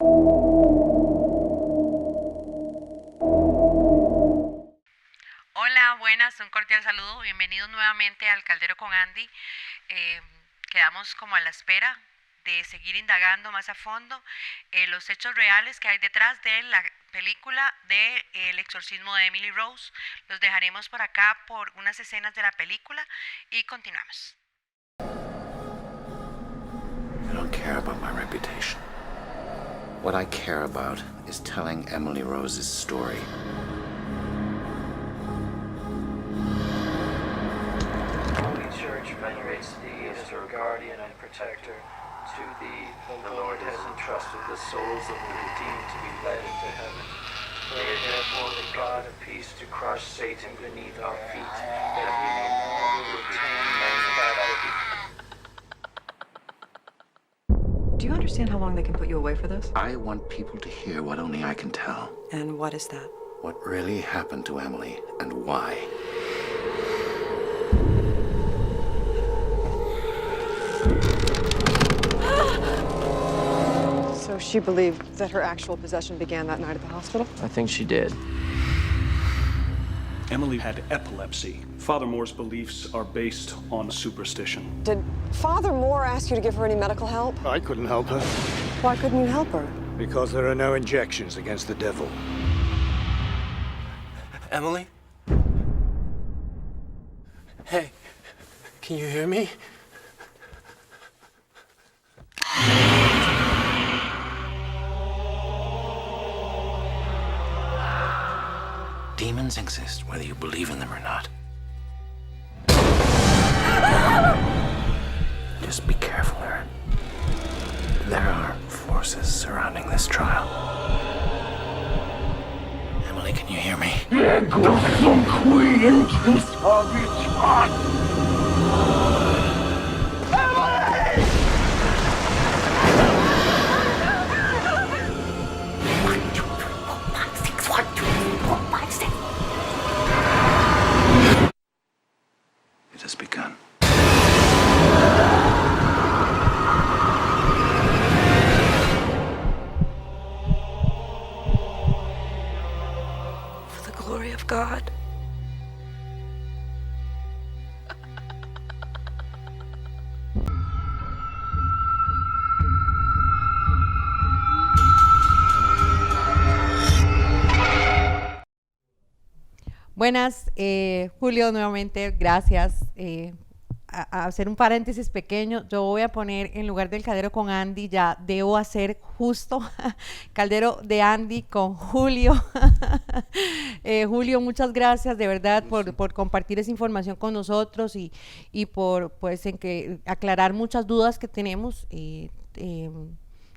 Hola, buenas, un cordial saludo. Bienvenidos nuevamente al Caldero con Andy. Eh, Quedamos como a la espera de seguir indagando más a fondo los hechos reales que hay detrás de la película de El exorcismo de Emily Rose. Los dejaremos por acá por unas escenas de la película y continuamos. I don't care about my reputation. What I care about is telling Emily Rose's story. Holy Church venerates thee as her guardian and protector. To thee the Lord has entrusted the souls of the redeemed to be led into heaven. Pray therefore the God of peace to crush Satan beneath our feet, that we no longer return men's captivity. Do you understand how long they can put you away for this? I want people to hear what only I can tell. And what is that? What really happened to Emily and why. So she believed that her actual possession began that night at the hospital? I think she did. Emily had epilepsy. Father Moore's beliefs are based on superstition. Did Father Moore ask you to give her any medical help? I couldn't help her Why couldn't you help her? because there are no injections against the devil. Emily? Hey, can you hear me? Demons exist whether you believe in them or not. Just be careful, Aaron. There are forces surrounding this trial. Emily, can you hear me? It has begun. For the glory of God. Buenas, Julio, nuevamente, gracias. A hacer un paréntesis pequeño, yo voy a poner en lugar del Caldero con Andy, ya debo hacer justo Caldero de Andy con Julio. Julio, muchas gracias de verdad por compartir esa información con nosotros y por pues en que aclarar muchas dudas que tenemos.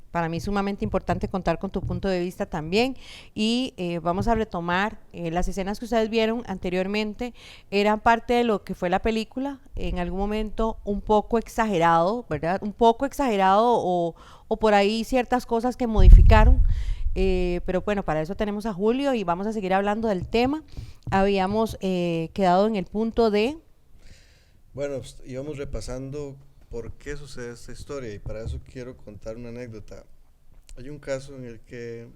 Para mí es sumamente importante contar con tu punto de vista también y vamos a retomar las escenas que ustedes vieron anteriormente, eran parte de lo que fue la película, en algún momento un poco exagerado, ¿verdad? Un poco exagerado o por ahí ciertas cosas que modificaron, pero bueno, para eso tenemos a Julio y vamos a seguir hablando del tema. Habíamos quedado en el punto de... Bueno, íbamos repasando por qué sucede esta historia y para eso quiero contar una anécdota. Hay un caso en el que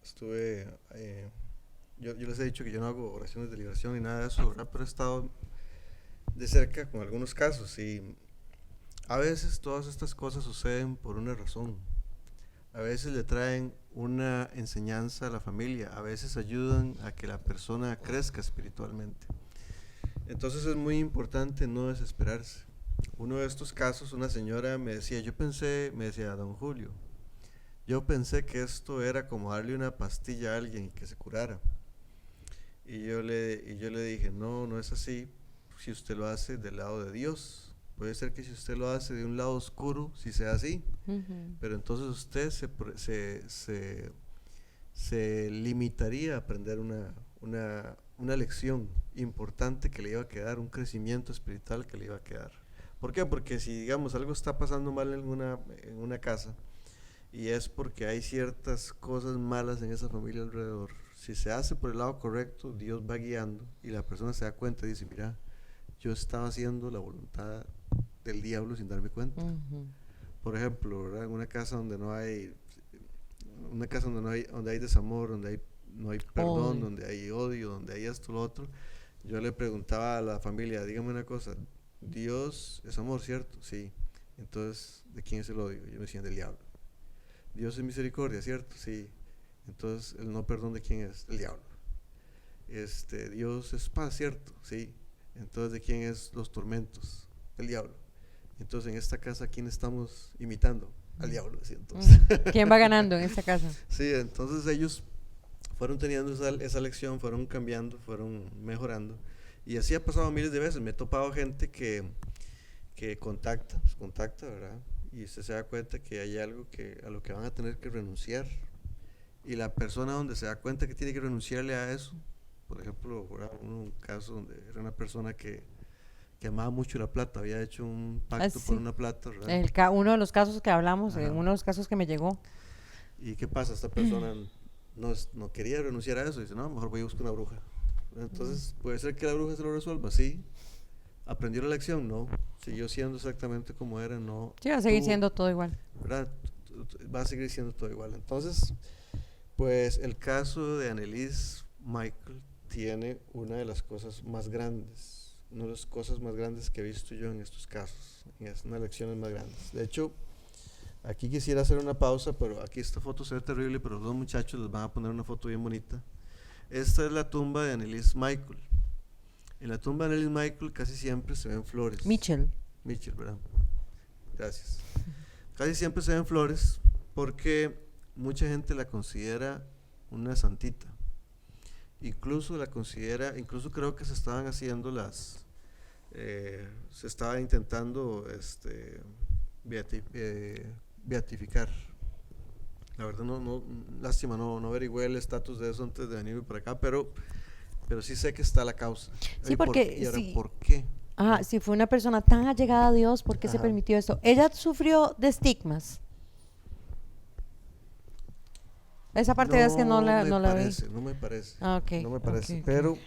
estuve, yo les he dicho que yo no hago oraciones de liberación ni nada de eso, ¿verdad? Pero he estado de cerca con algunos casos y a veces todas estas cosas suceden por una razón. A veces le traen una enseñanza a la familia, a veces ayudan a que la persona crezca espiritualmente. Entonces es muy importante no desesperarse. Uno de estos casos, una señora me decía, me decía, don Julio, yo pensé que esto era como darle una pastilla a alguien y que se curara. Y yo le dije, no, no es así, si usted lo hace del lado de Dios. Puede ser que si usted lo hace de un lado oscuro, si sea así, pero entonces usted se limitaría a aprender una lección importante que le iba a quedar, un crecimiento espiritual que le iba a quedar. ¿Por qué? Porque si, digamos, algo está pasando mal en una casa y es porque hay ciertas cosas malas en esa familia alrededor, si se hace por el lado correcto, Dios va guiando y la persona se da cuenta y dice, mira, yo estaba haciendo la voluntad del diablo sin darme cuenta. Por ejemplo, ¿verdad? En una casa donde no hay una casa donde hay desamor, no hay perdón, Ay. donde hay odio, donde hay esto, lo otro. Yo le preguntaba a la familia, dígame una cosa, Dios es amor, ¿cierto? Sí. Entonces, ¿de quién es el odio? Yo me decían, del diablo. Dios es misericordia, ¿cierto? Sí. Entonces, el no perdón, ¿de quién es? El diablo. Dios es paz, ¿cierto? Sí. Entonces, ¿de quién es los tormentos? El diablo. Entonces, en esta casa, ¿quién estamos imitando? Al diablo, ¿sí? Entonces. ¿Quién va ganando en esta casa? Sí, entonces ellos fueron teniendo esa lección, fueron cambiando, fueron mejorando. Y así ha pasado miles de veces. Me he topado gente que contacta, ¿verdad? Y usted se da cuenta que hay algo a lo que van a tener que renunciar. Y la persona donde se da cuenta que tiene que renunciarle a eso, por ejemplo, un caso donde era una persona que amaba mucho la plata, había hecho un pacto sí. por una plata, ¿verdad? Uno de los casos que hablamos, Ajá. uno de los casos que me llegó. ¿Y qué pasa? Esta persona no quería renunciar a eso, dice, no, mejor voy a buscar una bruja. Entonces, puede ser que la bruja se lo resuelva, sí. ¿Aprendió la lección? No. Siguió siendo exactamente como era, no. Sí, va a seguir siendo todo igual. ¿Verdad? Va a seguir siendo todo igual. Entonces, pues el caso de Anneliese Michael tiene una de las cosas más grandes, una de las cosas más grandes que he visto yo en estos casos, es una de las lecciones más grandes. De hecho, aquí quisiera hacer una pausa, pero aquí esta foto se ve terrible, pero los dos muchachos les van a poner una foto bien bonita. Esta es la tumba de Anneliese Michael. En la tumba de Anneliese Michael casi siempre se ven flores. Mitchell, ¿verdad? Gracias. Casi siempre se ven flores porque mucha gente la considera una santita. Incluso creo que se estaban haciendo se estaba intentando beatificar. La verdad lástima, no averigüé el estatus de eso antes de venirme por acá, pero sí sé que está la causa. Sí, porque ¿Y ahora sí. por qué? Si fue una persona tan allegada a Dios, ¿por qué se Ajá. permitió esto? Ella sufrió de estigmas. Esa parte es que no la vi. No me parece. Ok, No me parece. ok.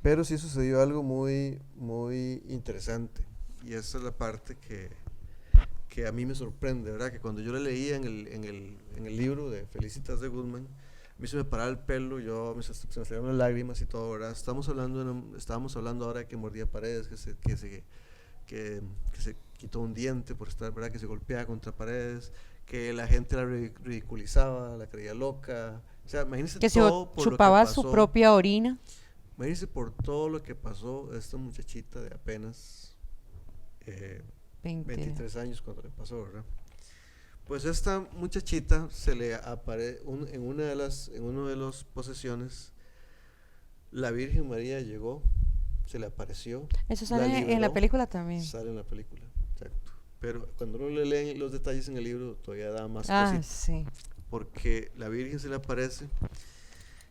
Pero sí sucedió algo muy, muy interesante. Y esa es la parte que a mí me sorprende, ¿verdad? Que cuando yo la leía en el libro de Felicitas de Guzmán, a mí se me paraba el pelo, se me salían las lágrimas y todo, ¿verdad? Estábamos hablando ahora de que mordía paredes, que se quitó un diente por estar, ¿verdad? Que se golpeaba contra paredes, que la gente la ridiculizaba, la creía loca. O sea, imagínense Que se todo por chupaba lo que pasó. su propia orina. Imagínense por todo lo que pasó a esta muchachita de apenas 23 años cuando le pasó, ¿verdad? Pues esta muchachita se le aparece en una de las posesiones, la Virgen María llegó, se le apareció. Eso la sale en la liberó. película también. Sale en la película, exacto. Pero cuando uno le leen los detalles en el libro, todavía da más Ah, cositas. sí. Porque la Virgen se le aparece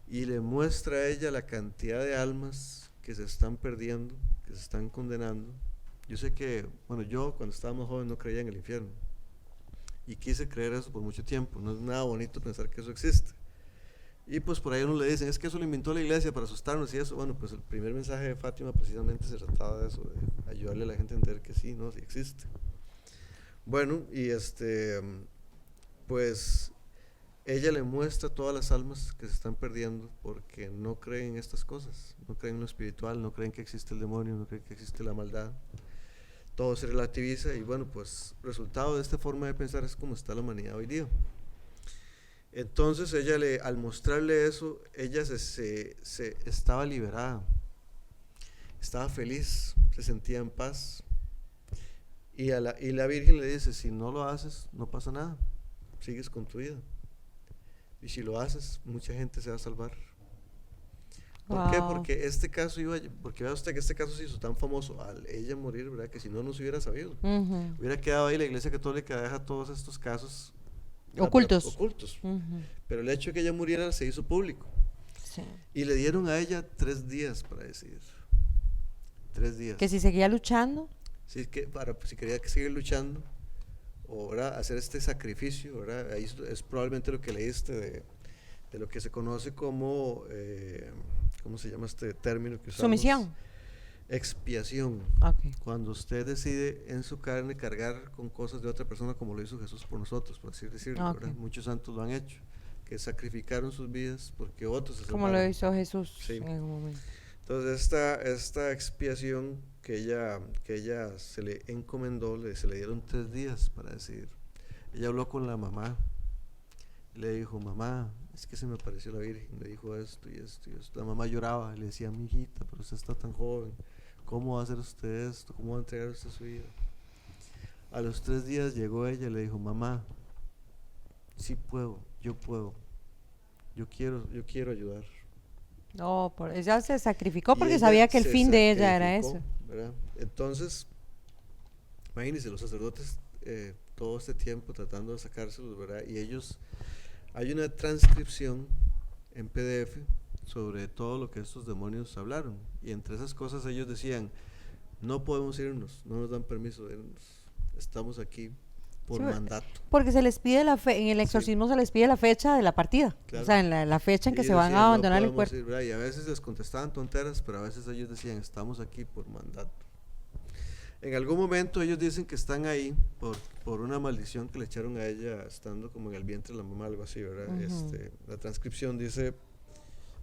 y le muestra a ella la cantidad de almas que se están perdiendo, que se están condenando. Yo sé que, yo cuando estaba más joven no creía en el infierno y quise creer eso por mucho tiempo. No es nada bonito pensar que eso existe. Y pues por ahí uno le dicen, es que eso lo inventó la iglesia para asustarnos y eso. Bueno, pues el primer mensaje de Fátima precisamente se trataba de eso, de ayudarle a la gente a entender que sí, sí existe. Bueno, y pues ella le muestra todas las almas que se están perdiendo porque no creen en estas cosas, no creen en lo espiritual, no creen que existe el demonio, no creen que existe la maldad. Todo se relativiza y bueno, pues resultado de esta forma de pensar es como está la humanidad hoy día. Entonces ella al mostrarle eso, ella se estaba liberada, estaba feliz, se sentía en paz. Y la Virgen le dice, si no lo haces, no pasa nada, sigues con tu vida. Y si lo haces, mucha gente se va a salvar. ¿Por qué? Porque porque vea usted que este caso se hizo tan famoso al ella morir, ¿verdad? Que si no se hubiera sabido. Hubiera quedado ahí, la Iglesia Católica deja todos estos casos ocultos. Pero el hecho de que ella muriera se hizo público. Sí. Y le dieron a ella 3 días para decidir. 3 días. Que si seguía luchando. Si quería seguir luchando o, ¿verdad?, hacer este sacrificio, ¿verdad? Ahí es probablemente lo que leíste de lo que se conoce como ¿cómo se llama este término que usamos? Sumisión. expiación. Ok. Cuando usted decide en su carne cargar con cosas de otra persona, como lo hizo Jesús por nosotros, por así decirlo, Ok. ¿verdad? Muchos santos lo han hecho, que sacrificaron sus vidas porque otros se Como lo salvaron. hizo Jesús Sí. en algún momento. Entonces esta expiación que ella se le encomendó, se le dieron 3 días para decidir. Ella habló con la mamá, le dijo, mamá, es que se me apareció la Virgen, le dijo esto y esto y esto. La mamá lloraba, le decía, mi hijita, pero usted está tan joven, ¿cómo va a hacer usted esto? ¿Cómo va a entregar usted su vida? A los 3 días llegó ella y le dijo, mamá, sí puedo, yo quiero ayudar. No, ella se sacrificó Y porque ella sabía que el se fin de ella era sacrificó, eso. ¿verdad? Entonces, imagínense los sacerdotes todo este tiempo tratando de sacárselos, ¿verdad? Y ellos, hay una transcripción en PDF sobre todo lo que estos demonios hablaron. Y entre esas cosas ellos decían, no podemos irnos, no nos dan permiso de irnos, estamos aquí por Sí, mandato. Porque se les pide en el exorcismo se les pide la fecha de la partida, Claro. o sea, en la fecha en que Ellos se van decían, a "No abandonar el podemos cuerpo. ir", ¿verdad? Y a veces les contestaban tonteras, pero a veces ellos decían, estamos aquí por mandato. En algún momento ellos dicen que están ahí por una maldición que le echaron a ella estando como en el vientre de la mamá, algo así, ¿verdad? La transcripción dice,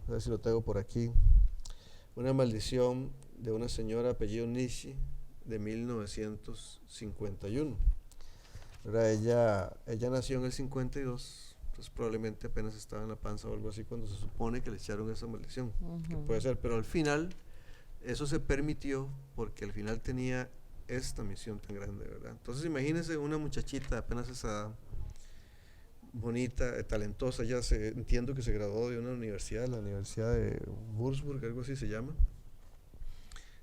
a ver si lo tengo por aquí, una maldición de una señora apellido Nishi de 1951. ¿Verdad? Ella nació en el 52, entonces probablemente apenas estaba en la panza o algo así cuando se supone que le echaron esa maldición, que puede ser, pero al final eso se permitió porque al final tenía esta misión tan grande, ¿verdad? Entonces imagínense una muchachita apenas esa edad, bonita, talentosa, entiendo que se graduó de una universidad, la Universidad de Würzburg, algo así se llama.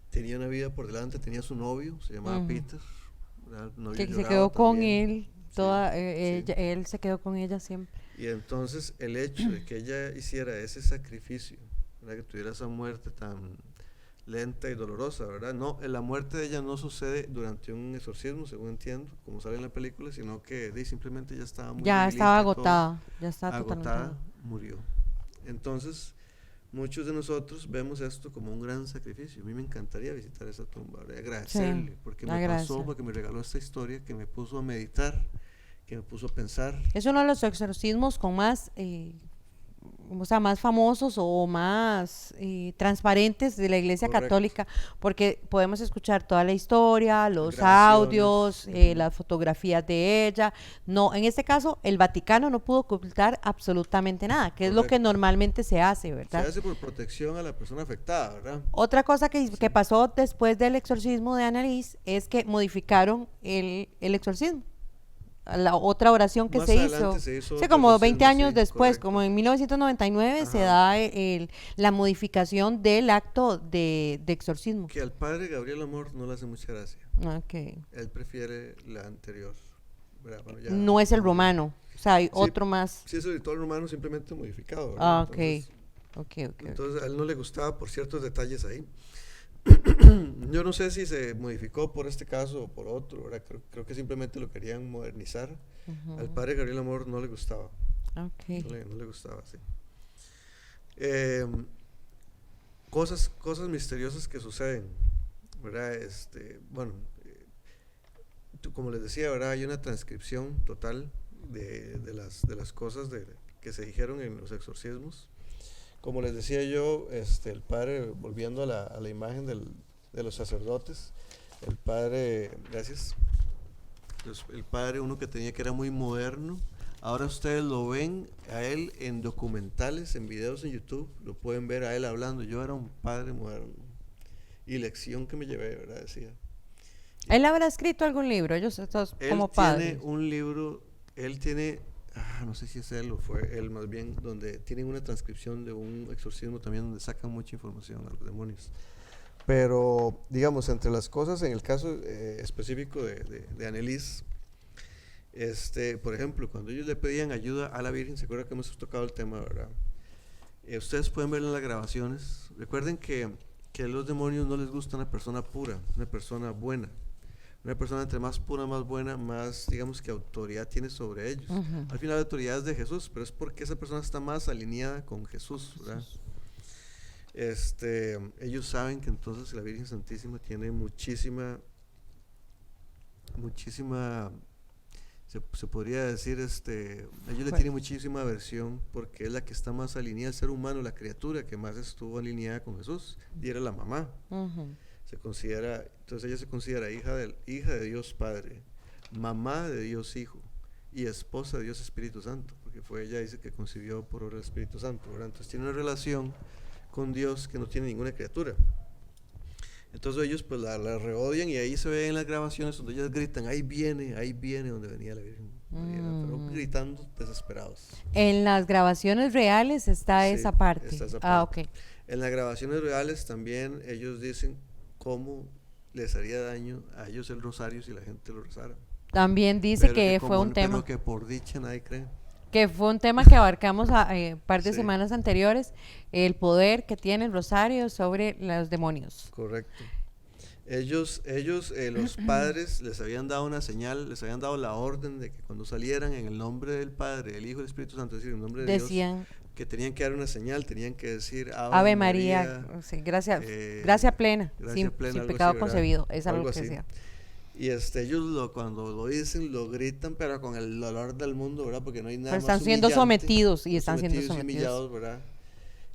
Tenía una vida por delante, tenía su novio, se llamaba Peter, ¿verdad? El novio Que se lloraba quedó con también. él, Sí, sí. él se quedó con ella siempre. Y entonces el hecho de que ella hiciera ese sacrificio, ¿verdad? Que tuviera esa muerte tan lenta y dolorosa, ¿verdad? No, la muerte de ella no sucede durante un exorcismo, según entiendo, como sale en la película, sino que simplemente ya estaba muy Ya debilita estaba y todo. agotada, ya estaba totalmente Agotada, murió. Entonces, muchos de nosotros vemos esto como un gran sacrificio. A mí me encantaría visitar esa tumba, ¿verdad? Agradecerle, porque me pasó, porque me regaló esta historia que me puso a meditar, que me puso a pensar. Es uno de los exorcismos con más, o sea, más famosos o más transparentes de la Iglesia Correcto. Católica, porque podemos escuchar toda la historia, los Grabaciones. audios, las fotografías de ella. No, en este caso, el Vaticano no pudo ocultar absolutamente nada, que es lo que Correcto. normalmente se hace, Se ¿verdad? hace por protección a la persona afectada, ¿verdad? Otra cosa que pasó después del exorcismo de Annalise es que modificaron el exorcismo. La otra oración que Más se adelante hizo, se hizo sí, otro como 20 exorcismo, años sí, después, correcto. como en 1999 se Ajá. da la modificación del acto de exorcismo. Que al padre Gabriel Amor no le hace mucha gracia. Okay. Él prefiere la anterior, ¿verdad? Bueno, ya, No es el romano, o sea, hay Sí, otro más. Sí, es el ritual romano simplemente modificado, ¿verdad? Ah, ok. Entonces, Ok. entonces a él no le gustaba por ciertos detalles ahí. Yo no sé si se modificó por este caso o por otro, ¿verdad? Creo que simplemente lo querían modernizar. Al padre Gabriel Amor no le gustaba. Okay. No le gustaba, sí. Cosas misteriosas que suceden, ¿verdad? Bueno, como les decía, ¿verdad? Hay una transcripción total de las cosas que se dijeron en los exorcismos. Como les decía yo, el padre, volviendo a la imagen de los sacerdotes, el padre, gracias, el padre, uno que tenía que era muy moderno, ahora ustedes lo ven a él en documentales, en videos en YouTube, lo pueden ver a él hablando, yo era un padre moderno, y lección que me llevé, ¿verdad? Decía. Él habrá escrito algún libro, ellos estos como Él padres. tiene un libro, no sé si es él o fue él más bien, donde tienen una transcripción de un exorcismo también donde sacan mucha información a los demonios. Pero, digamos, entre las cosas, en el caso específico de Annelise, por ejemplo, cuando ellos le pedían ayuda a la Virgen, se acuerda que hemos tocado el tema, ¿verdad? Ustedes pueden ver en las grabaciones, recuerden que a los demonios no les gusta una persona pura, una persona buena. Una persona entre más pura, más buena, más, digamos, que autoridad tiene sobre ellos. Al final la autoridad es de Jesús, pero es porque esa persona está más alineada con Jesús, ¿verdad? Ellos saben que entonces la Virgen Santísima tiene muchísima, se podría decir, ellos le tienen muchísima aversión porque es la que está más alineada, el ser humano, la criatura que más estuvo alineada con Jesús, y era la mamá. Entonces ella se considera hija de Dios Padre, mamá de Dios Hijo y esposa de Dios Espíritu Santo, porque fue ella, dice, que concibió por obra del Espíritu Santo, ¿verdad? Entonces tiene una relación con Dios que no tiene ninguna criatura. Entonces ellos pues la reodian, y ahí se ve en las grabaciones donde ellas gritan, ahí viene donde venía la Virgen María, pero gritando desesperados. En las grabaciones reales está Sí, esa parte. está esa Ah, parte. ok. En las grabaciones reales también ellos dicen cómo les haría daño a ellos el rosario si la gente lo rezara. También dice Pero que fue un tema. Pero que por dicha nadie cree. Que fue un tema que abarcamos un par de Sí. semanas anteriores, el poder que tiene el rosario sobre los demonios. Correcto. Ellos los padres les habían dado una señal, les habían dado la orden de que cuando salieran en el nombre del Padre, del Hijo y del Espíritu Santo, es decir, en el nombre de Decían, Dios, que tenían que dar una señal, tenían que decir Ave María, sí, gracia plena, gracia sin, plena, sin algo pecado así, ¿verdad? concebido, es algo Algo que así. decía. Y ellos cuando lo dicen, lo gritan, pero con el dolor del mundo, ¿verdad? Porque no hay nada Pero más están siendo humillante. sometidos y están siendo Y sometidos. humillados, ¿verdad?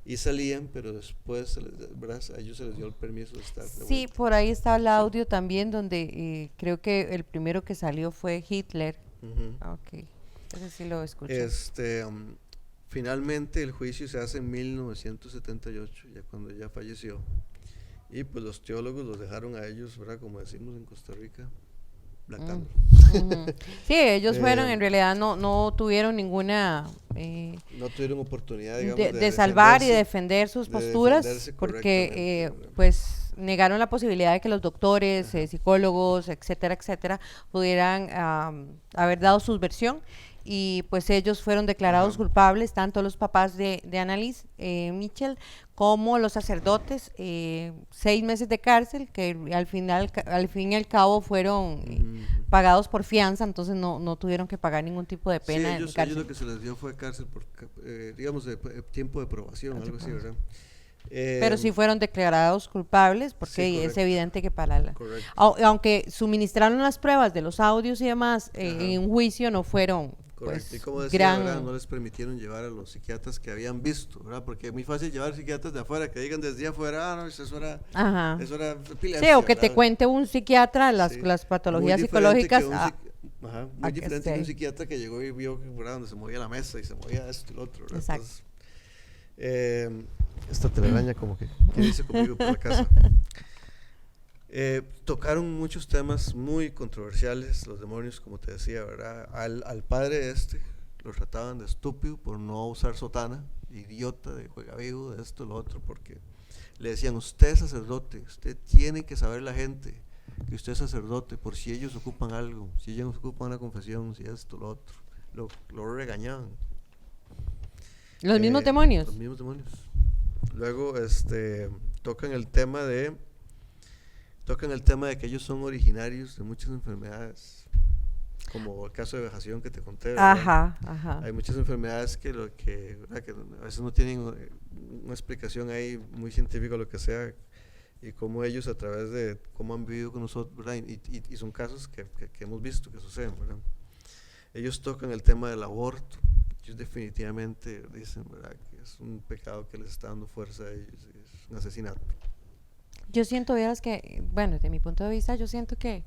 Y salían, pero después, ¿verdad? A ellos se les dio el permiso de estar de Sí, vuelta. por ahí está el audio también donde creo que el primero que salió fue Hitler. Ujú. Ok, ese sí lo escuché. Finalmente el juicio se hace en 1978, ya cuando ella falleció. Y pues los teólogos los dejaron a ellos, ¿verdad? Como decimos en Costa Rica, lactando. Ujú. Sí, ellos fueron, en realidad no tuvieron ninguna No tuvieron oportunidad, digamos, de salvar y defenderse. defender sus de posturas, defenderse porque correctamente, pues negaron la posibilidad de que los doctores, psicólogos, etcétera, etcétera, pudieran haber dado su versión, y pues ellos fueron declarados culpables, tanto los papás de Annalise Mitchell como los sacerdotes, 6 meses de cárcel, que al fin y al cabo fueron pagados por fianza, entonces no tuvieron que pagar ningún tipo de pena en ellos cárcel. lo que se les dio fue cárcel por, digamos, tiempo de probación, algo así, ¿verdad? Pero sí fueron declarados culpables, porque sí, es correcto. evidente que para Correcto. aunque suministraron las pruebas de los audios y demás en un juicio, no fueron Correcto, pues y como decía, gran... ¿verdad? No les permitieron llevar a los psiquiatras que habían visto, ¿verdad? Porque es muy fácil llevar psiquiatras de afuera, que digan desde afuera, no, eso era Ajá. epilepsia, Sí, o que te ¿verdad? cuente un psiquiatra las Sí. Patologías Muy diferente psicológicas. muy que diferente esté que un ahí. psiquiatra que llegó y vio que, ¿verdad? Donde se movía la mesa y se movía esto y lo otro, ¿verdad? Exacto. Entonces, esta telaraña como que dice conmigo por la casa. Tocaron muchos temas muy controversiales, los demonios, como te decía, ¿verdad? Al padre lo trataban de estúpido por no usar sotana, idiota, de juega vivo, de esto, lo otro, porque le decían, usted es sacerdote, usted tiene que saber la gente que usted es sacerdote, por si ellos ocupan algo, si ellos ocupan una confesión, si esto, lo otro, lo regañaban. Los mismos demonios. Los mismos demonios. Luego, tocan el tema de que ellos son originarios de muchas enfermedades, como el caso de vejación que te conté, ¿verdad? Ajá. Hay muchas enfermedades ¿verdad? Que a veces no tienen una explicación ahí muy científica o lo que sea, y cómo ellos, a través de cómo han vivido con nosotros, ¿verdad? Y son casos que hemos visto que suceden, ¿verdad? Ellos tocan el tema del aborto. Ellos definitivamente dicen, ¿verdad?, que es un pecado que les está dando fuerza a ellos, es un asesinato. Yo siento, veas que, bueno, desde mi punto de vista, yo siento que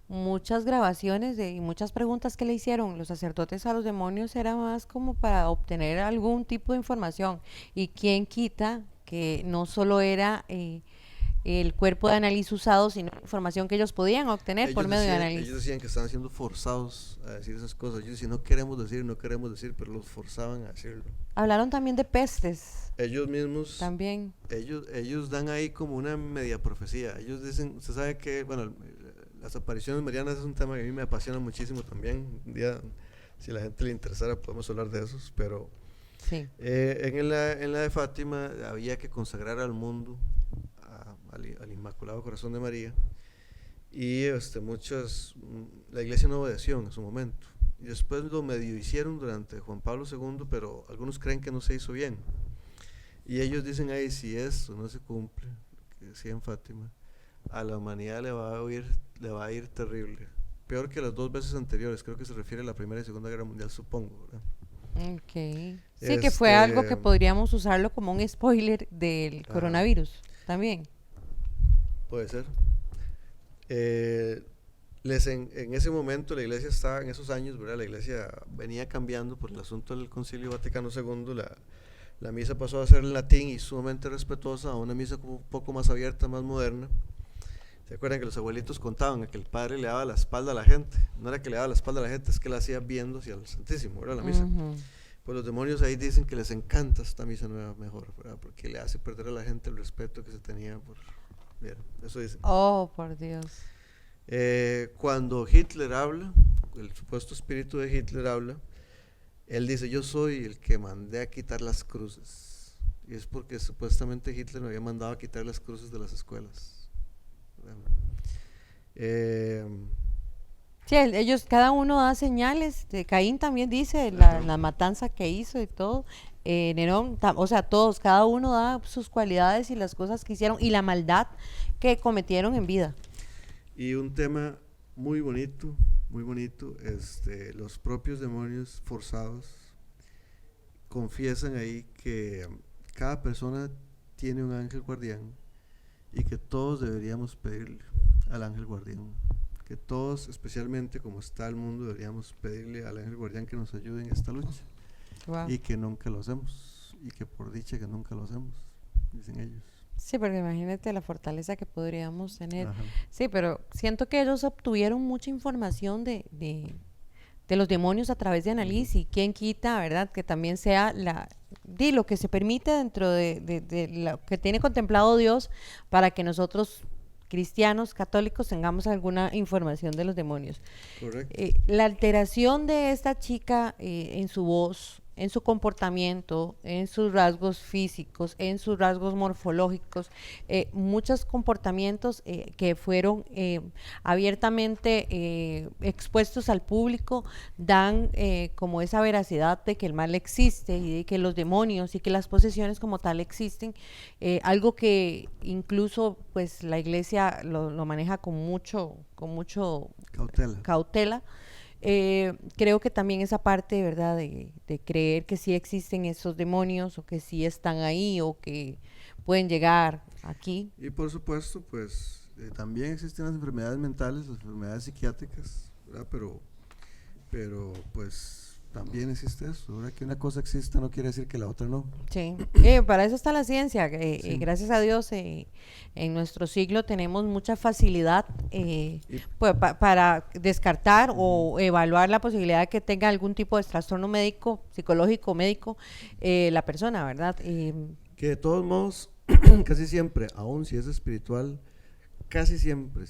muchas grabaciones y muchas preguntas que le hicieron los sacerdotes a los demonios era más como para obtener algún tipo de información. Y quién quita que no solo era el cuerpo de Annalise usado, sino información que ellos podían obtener por medio de Annalise. Ellos decían que estaban siendo forzados a decir esas cosas. Ellos decían, no queremos decir, pero los forzaban a decirlo. Hablaron también de pestes. Ellos mismos También. ellos dan ahí como una media profecía. Ellos dicen, usted sabe que, bueno, las apariciones marianas es un tema que a mí me apasiona muchísimo también. Un día, si a la gente le interesara, podemos hablar de esos, pero Sí. en la de Fátima había que consagrar al mundo al Inmaculado Corazón de María, y la iglesia no obedeció en su momento, y después lo medio hicieron durante Juan Pablo II, pero algunos creen que no se hizo bien. Y ellos dicen, ay, si esto no se cumple, que decía en Fátima, a la humanidad le va a ir terrible. Peor que las 2 veces anteriores, creo que se refiere a la Primera y Segunda Guerra Mundial, supongo, ¿verdad? Ok. Sí, que fue algo que Este, podríamos usarlo como un spoiler del Ajá. coronavirus también. Puede ser. En ese momento la iglesia estaba, en esos años, ¿verdad? La iglesia venía cambiando por el asunto del Concilio Vaticano II. La misa pasó a ser en latín y sumamente respetuosa a una misa como un poco más abierta, más moderna. ¿Se acuerdan que los abuelitos contaban que el padre le daba la espalda a la gente? No era que le daba la espalda a la gente, es que la hacía viendo hacia el Santísimo, ¿verdad? La misa. Ujú. Pues los demonios ahí dicen que les encanta esta misa nueva mejor, ¿verdad? Porque le hace perder a la gente el respeto que se tenía por... Bien, eso dicen. Oh, por Dios. Cuando Hitler habla, el supuesto espíritu de Hitler habla, él dice, yo soy el que mandé a quitar las cruces. Y es porque supuestamente Hitler me había mandado a quitar las cruces de las escuelas. Sí, ellos, cada uno da señales. Caín también dice la matanza que hizo y todo. Nerón, o sea, todos, cada uno da sus cualidades y las cosas que hicieron y la maldad que cometieron en vida. Y un tema muy bonito, los propios demonios forzados confiesan ahí que cada persona tiene un ángel guardián y que todos deberíamos pedirle al ángel guardián, que todos, especialmente como está el mundo, deberíamos pedirle al ángel guardián que nos ayude en esta lucha. Wow. Y que nunca lo hacemos, y que por dicha que nunca lo hacemos, dicen ellos. Sí, porque imagínate la fortaleza que podríamos tener. Ajá. Sí, pero siento que ellos obtuvieron mucha información de los demonios a través de Annalise, y quién quita, ¿verdad? Que también sea lo que se permite dentro de lo que tiene contemplado Dios para que nosotros, cristianos, católicos, tengamos alguna información de los demonios. Correcto. La alteración de esta chica en su voz, en su comportamiento, en sus rasgos físicos, en sus rasgos morfológicos, muchos comportamientos que fueron abiertamente expuestos al público, dan como esa veracidad de que el mal existe y de que los demonios y que las posesiones como tal existen, algo que incluso pues la iglesia lo maneja con mucho cautela. Creo que también esa parte, ¿verdad?, de creer que sí existen esos demonios o que sí están ahí o que pueden llegar aquí. Y por supuesto, pues también existen las enfermedades mentales, las enfermedades psiquiátricas, ¿verdad? Pero pues también existe eso, ¿verdad? Que una cosa exista no quiere decir que la otra no. Sí, para eso está la ciencia. Sí. Gracias a Dios, en nuestro siglo tenemos mucha facilidad pues, para descartar o evaluar la posibilidad de que tenga algún tipo de trastorno médico, psicológico, médico, la persona, ¿verdad? Que de todos modos, casi siempre, aun si es espiritual, casi siempre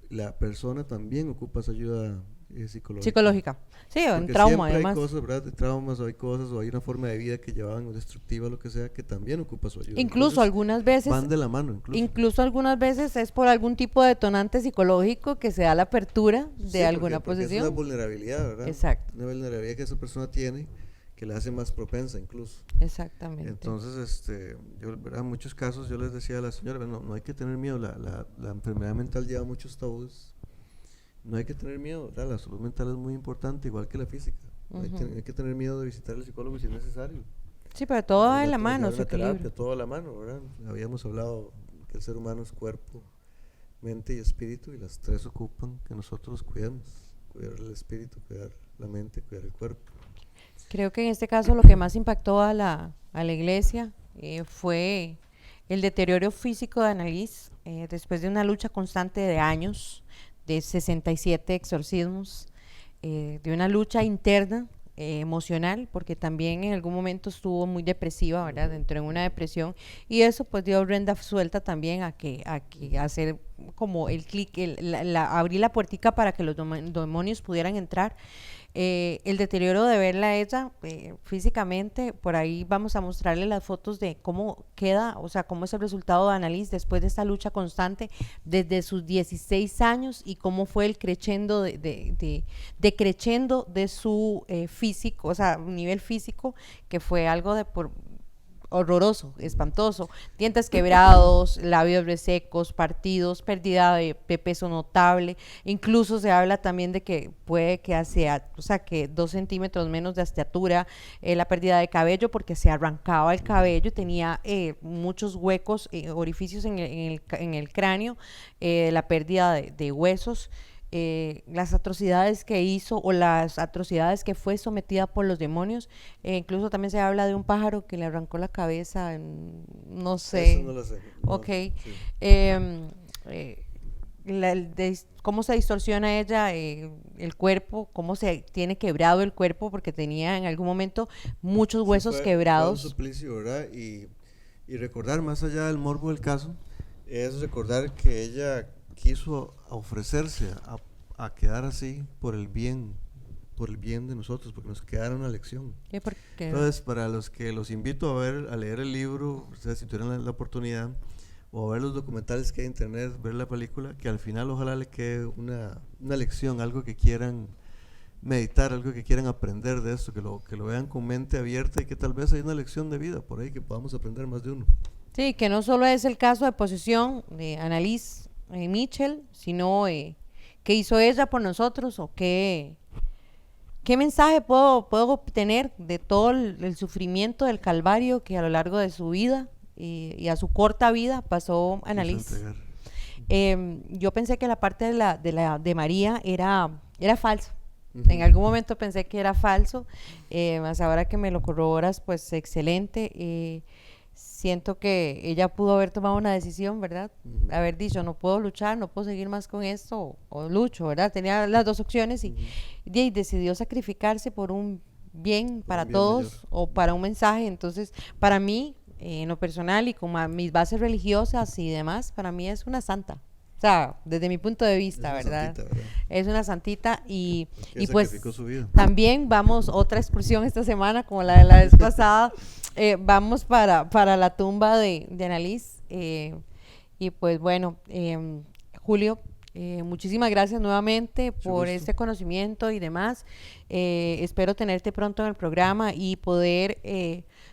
la persona también ocupa su ayuda psicológica. Sí, o en porque trauma siempre además. hay cosas, ¿verdad? De traumas, o hay cosas, o hay una forma de vida que llevaban destructiva, lo que sea, que también ocupa su ayuda. Incluso Entonces, algunas veces van de la mano, incluso algunas veces es por algún tipo de detonante psicológico que se da la apertura de Sí, alguna porque posesión. es una vulnerabilidad, ¿verdad? Exacto. Una vulnerabilidad que esa persona tiene que la hace más propensa incluso. Exactamente. Entonces, yo, ¿verdad? En muchos casos yo les decía a la señora, no hay que tener miedo, la enfermedad mental lleva muchos tabúes. No hay que tener miedo, ¿verdad? La salud mental es muy importante, igual que la física. Hay que tener miedo de visitar al psicólogo si es necesario. Sí, pero todo va en la mano, la su terapia, equilibrio. todo a la mano, ¿verdad? Habíamos hablado que el ser humano es cuerpo, mente y espíritu, y las tres ocupan que nosotros cuidemos. Cuidar el espíritu, cuidar la mente, cuidar el cuerpo. Creo que en este caso lo que más impactó a la iglesia fue el deterioro físico de Annalise, después de una lucha constante de años, de 67 exorcismos, de una lucha interna, emocional, porque también en algún momento estuvo muy depresiva, ¿verdad? Entró en una depresión, y eso pues dio rienda suelta también a que hacer como el clic, abrir la puertica para que los demonios pudieran entrar. El deterioro de verla a ella físicamente, por ahí vamos a mostrarle las fotos de cómo queda, o sea, cómo es el resultado de Annalise después de esta lucha constante desde sus 16 años y cómo fue el crescendo decreciendo de su físico, o sea, nivel físico, que fue algo horroroso, espantoso. Dientes quebrados, labios resecos, partidos, pérdida de peso notable. Incluso se habla también de que puede que que 2 centímetros menos de estatura, la pérdida de cabello porque se arrancaba el cabello, tenía muchos huecos, orificios en el cráneo, la pérdida de huesos. Las atrocidades que hizo o las atrocidades que fue sometida por los demonios. Incluso también se habla de un pájaro que le arrancó la cabeza, no sé. Eso no lo sé. Ok. Sí. Cómo se distorsiona ella el cuerpo, cómo se tiene quebrado el cuerpo, porque tenía en algún momento muchos huesos quebrados. Fue un suplicio, ¿verdad? Y recordar, más allá del morbo del caso, es recordar que ella quiso ofrecerse a quedar así por el bien de nosotros, porque nos quedara una lección. Entonces, para los que los invito a leer el libro, ustedes si tuvieran la oportunidad, o a ver los documentales que hay en internet, ver la película, que al final ojalá le quede una lección, algo que quieran meditar, algo que quieran aprender de esto, que lo vean con mente abierta y que tal vez hay una lección de vida por ahí que podamos aprender más de uno. Sí, que no solo es el caso de posesión de Annalise Mitchell, sino qué hizo ella por nosotros o qué mensaje puedo obtener de todo el sufrimiento del calvario que a lo largo de su vida y a su corta vida pasó Annalise. Yo pensé que la parte de María era falso. En algún momento pensé que era falso, más ahora que me lo corroboras, pues excelente. Siento que ella pudo haber tomado una decisión, ¿verdad? Haber dicho, no puedo luchar, no puedo seguir más con esto, o lucho, ¿verdad? Tenía las dos opciones y decidió sacrificarse por un bien para todos mayor, o para un mensaje. Entonces, para mí, en lo personal y con mis bases religiosas y demás, para mí es una santa. O sea, desde mi punto de vista, ¿verdad? Es una santita y pues también vamos otra excursión esta semana, como la de la vez pasada. Vamos para la tumba de Annalise. Y pues bueno, Julio, muchísimas gracias nuevamente por este conocimiento y demás. Espero tenerte pronto en el programa y poder,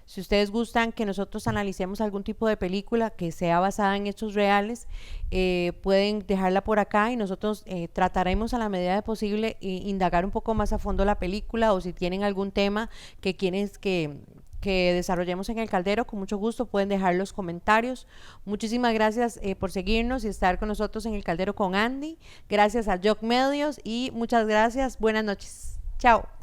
si ustedes gustan que nosotros analicemos algún tipo de película que sea basada en hechos reales, pueden dejarla por acá y nosotros trataremos a la medida de posible indagar un poco más a fondo la película, o si tienen algún tema que quieren que desarrollemos en el Caldero, con mucho gusto pueden dejar los comentarios. Muchísimas gracias por seguirnos y estar con nosotros en el Caldero con Andy. Gracias a Jock Medios y muchas gracias. Buenas noches. Chao.